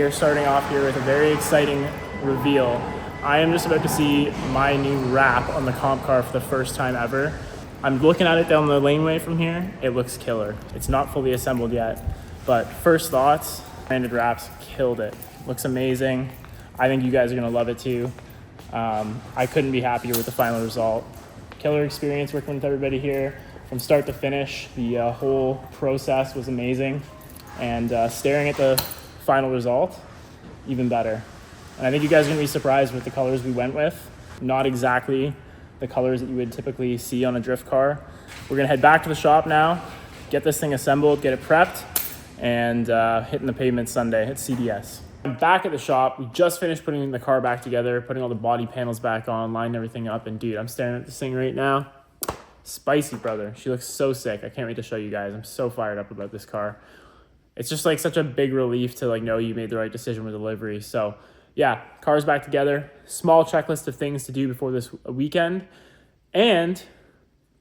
we are starting off here with a very exciting reveal. I am just about to see my new wrap on the comp car for the first time ever. I'm looking at it down the laneway from here. It looks killer. It's not fully assembled yet, but first thoughts, branded wraps killed it. Looks amazing. I think you guys are gonna love it too. I couldn't be happier with the final result. Killer experience working with everybody here from start to finish. The whole process was amazing, and staring at the final result, even better. And I think you guys are gonna be surprised with the colors we went with. Not exactly the colors that you would typically see on a drift car. We're gonna head back to the shop now, get this thing assembled, get it prepped, and hitting the pavement Sunday at CDS. I'm back at the shop. We just finished putting the car back together, putting all the body panels back on, lining everything up, and dude, I'm staring at this thing right now. Spicy, brother. She looks so sick. I can't wait to show you guys. I'm so fired up about this car. It's just like such a big relief to like know you made the right decision with delivery. So yeah, car's back together. Small checklist of things to do before this weekend, and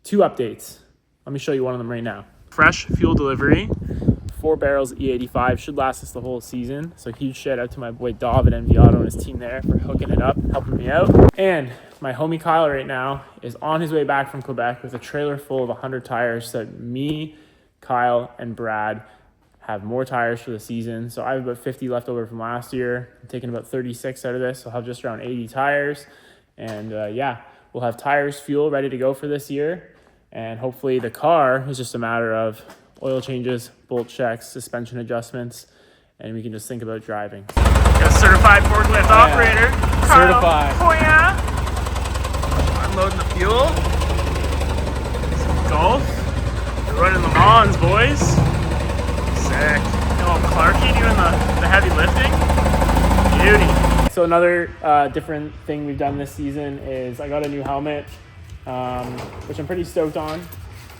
2 updates. Let me show you one of them right now. Fresh fuel delivery. 4 barrels E45 should last us the whole season. So huge shout out to my boy Dov at MV Auto and his team there for hooking it up, helping me out. And my homie Kyle right now is on his way back from Quebec with a trailer full of 100 tires so that me, Kyle, and Brad have more tires for the season. So I have about 50 left over from last year. I'm taking about 36 out of this. So I'll have just around 80 tires. And yeah, we'll have tires, fuel ready to go for this year. And hopefully the car is just a matter of oil changes, bolt checks, suspension adjustments, and we can just think about driving. Got a certified forklift operator. Certified. Oh yeah. Unloading the fuel. Some golf. We're running Le Mans, boys. Sick. Oh, Clarky doing the heavy lifting. Beauty. So another different thing we've done this season is I got a new helmet, which I'm pretty stoked on.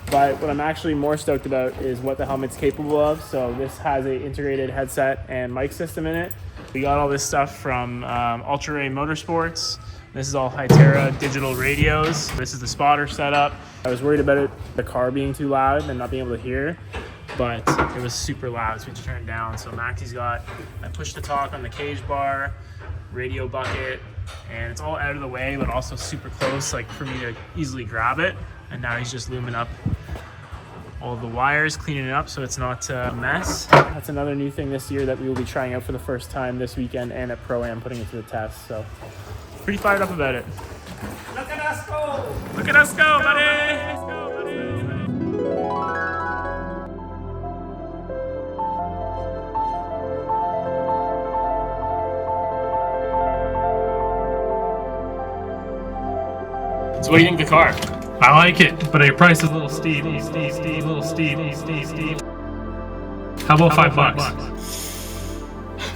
But what I'm actually more stoked about is what the helmet's capable of. So this has an integrated headset and mic system in it. We got all this stuff from Ultra Ray Motorsports. This is all Hytera digital radios. This is the spotter setup. I was worried about the car being too loud and not being able to hear, but it was super loud, so we had to turn it down. So Maxie's got a push to talk on the cage bar, radio bucket, and it's all out of the way, but also super close, like for me to easily grab it. And now he's just looming up all the wires, cleaning it up so it's not a mess. That's another new thing this year that we will be trying out for the first time this weekend and at Pro-Am, putting it to the test. So pretty fired up about it. Look at us go! Look at us go, buddy! Let's go, buddy! So what do you think of the car? I like it, but your price is a little steep. How about $5?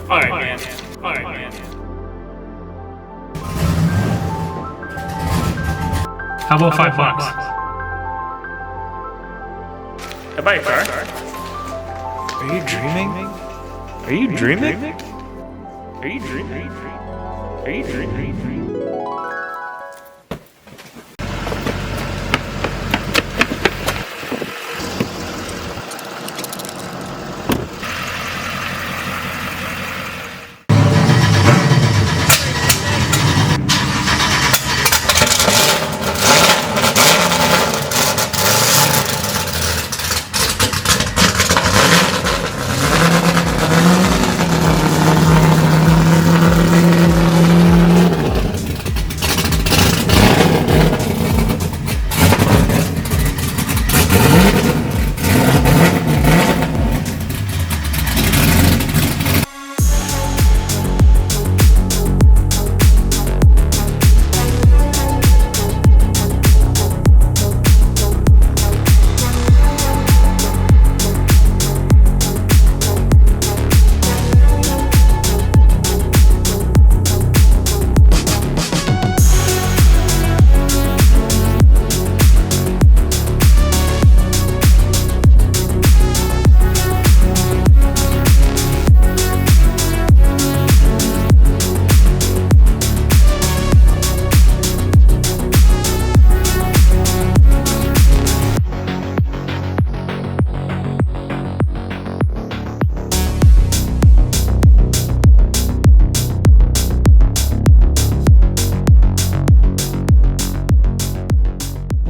All right, man. All right, man. How about $5? I buy a car. Are you dreaming? Are you dreaming? Are you dreaming? Are you dreaming?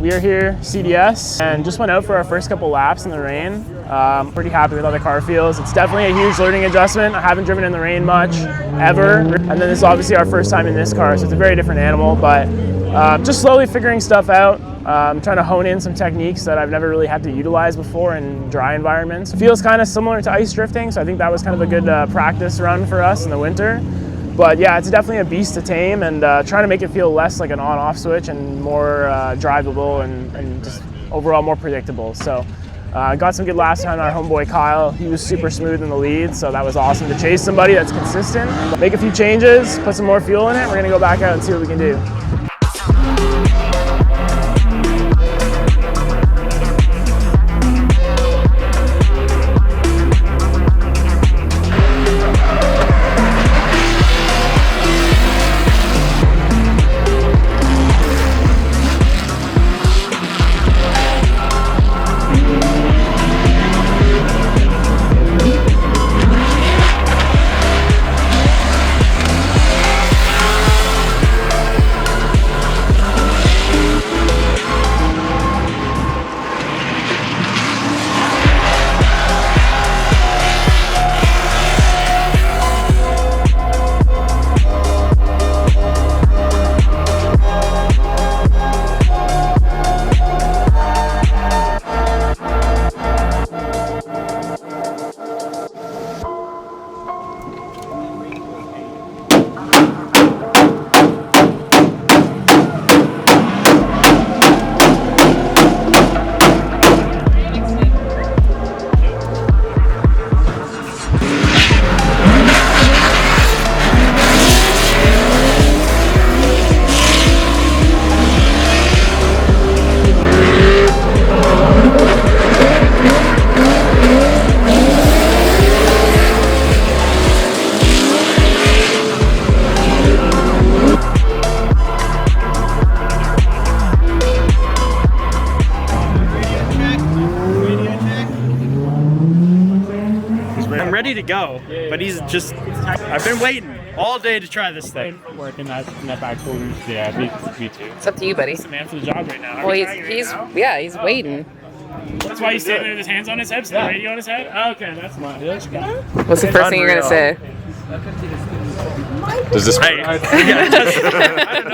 We are here, CDS, and just went out for our first couple laps in the rain. Pretty happy with how the car feels. It's definitely a huge learning adjustment. I haven't driven in the rain much, ever. And then this is obviously our first time in this car, so it's a very different animal, but just slowly figuring stuff out. Trying to hone in some techniques that I've never really had to utilize before in dry environments. It feels kind of similar to ice drifting, so I think that was kind of a good practice run for us in the winter. But yeah, it's definitely a beast to tame, and trying to make it feel less like an on-off switch and more drivable and just overall more predictable. So got some good last time on our homeboy Kyle. He was super smooth in the lead, so that was awesome to chase somebody that's consistent. Make a few changes, put some more fuel in it. We're gonna go back out and see what we can do. I'm ready to go, but he's just, I've been waiting all day to try this thing. Working in that back corner. Yeah, me too. It's up to you, buddy. He's the man for the job right now. Well, he's waiting. That's why he's standing there with his hands on his hips, the radio on his head. Oh, okay, that's my. What's the first thing you're gonna say? Does this I don't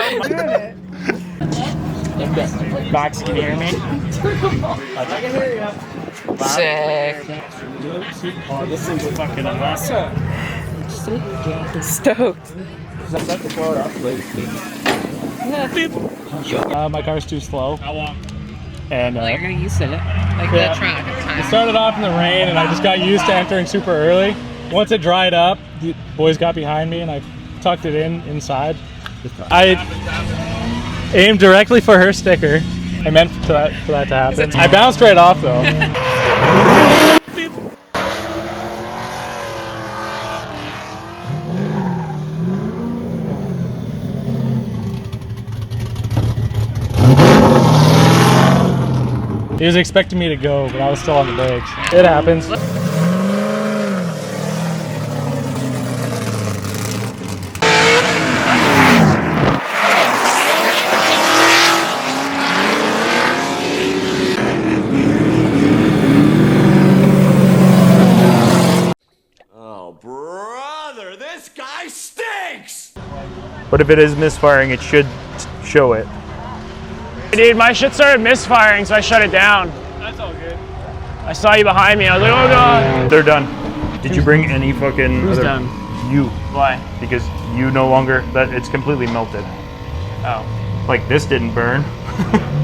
know. Max, can you hear me? I can hear you. Sick. This thing's fucking awesome. Stoked. My car's too slow. How long? And Well, you're gonna use it. Like Yeah. the track at the time. it started off in the rain, and I just got used to entering super early. Once it dried up, the boys got behind me, and I tucked it inside. I aimed directly for her sticker. I meant for that to happen. I bounced right off though. He was expecting me to go, but I was still on the brakes. It happens. Oh, brother, this guy stinks! But if it is misfiring, it should show it. Dude, my shit started misfiring, so I shut it down. That's all good. I saw you behind me. I was like, oh god. They're done. Did you bring any fucking Who's other? done? You. Why? Because you no longer, it's completely melted. Oh. Like this didn't burn.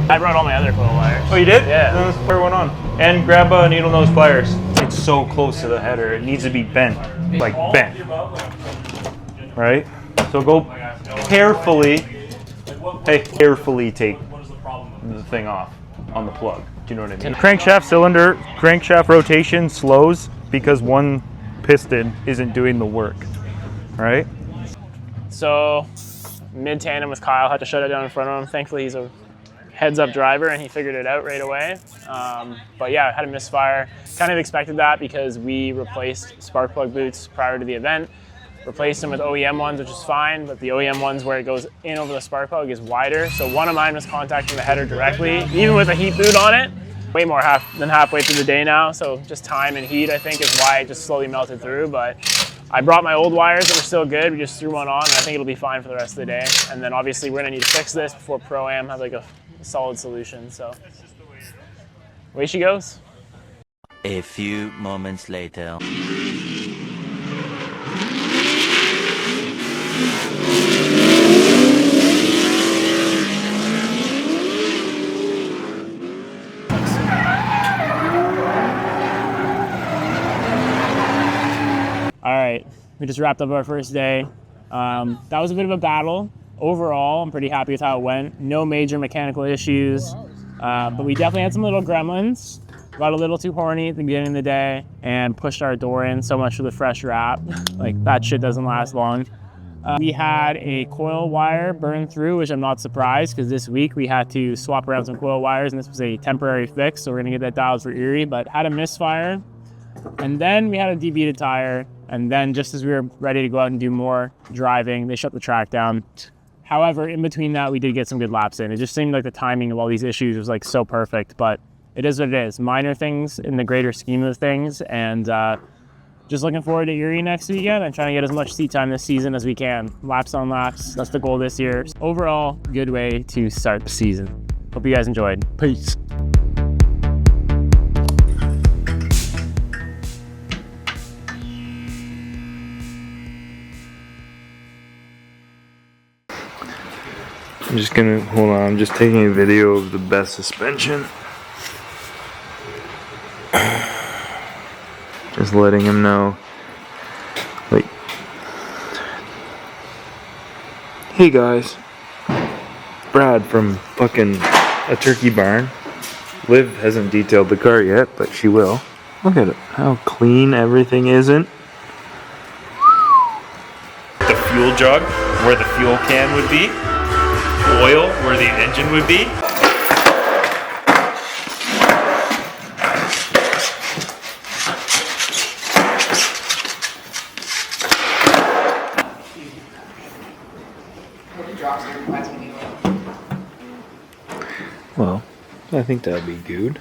I brought all my other coil wires. Oh, you did? Yeah. Then let's put one on. And grab needle nose pliers. It's so close to the header. It needs to be bent. Like bent. Right? So go carefully. Hey, carefully take the thing off on the plug. Do you know what I mean? Crankshaft cylinder, crankshaft rotation slows because one piston isn't doing the work. Right? So, mid tandem with Kyle, had to shut it down in front of him. Thankfully, he's a heads-up driver and he figured it out right away. But yeah, had a misfire. Kind of expected that because we replaced spark plug boots prior to the event. replaced them with OEM ones, which is fine, but the OEM ones where it goes in over the spark plug is wider. So one of mine was contacting the header directly, even with a heat boot on it. Way more than halfway through the day now, so just time and heat I think is why it just slowly melted through. But I brought my old wires that were still good. We just threw one on, and I think it'll be fine for the rest of the day. And then obviously we're gonna need to fix this before Pro-Am has like a solid solution. So away she goes. A few moments later. All right, we just wrapped up our first day. That was a bit of a battle. Overall, I'm pretty happy with how it went. No major mechanical issues, but we definitely had some little gremlins. Got a little too horny at the beginning of the day and pushed our door in so much for the fresh wrap. Like, that shit doesn't last long. We had a coil wire burn through, which I'm not surprised because this week we had to swap around some coil wires and this was a temporary fix, so we're gonna get that dialed for Erie, but had a misfire. And then we had a debeaded tire, and then just as we were ready to go out and do more driving, they shut the track down. However, in between that, we did get some good laps in. It just seemed like the timing of all these issues was like so perfect, but it is what it is. Minor things in the greater scheme of things, and just looking forward to Erie next weekend and trying to get as much seat time this season as we can. Laps on laps, that's the goal this year. Overall, good way to start the season. Hope you guys enjoyed. Peace. I'm just gonna, hold on, I'm just taking a video of the best suspension. Just letting him know. Like, hey guys, Brad from fucking A Turkey Barn. Liv hasn't detailed the car yet, but she will. Look at it, how clean everything isn't. The fuel jug where the fuel can would be. Oil where the engine would be. Well, I think that'd be good.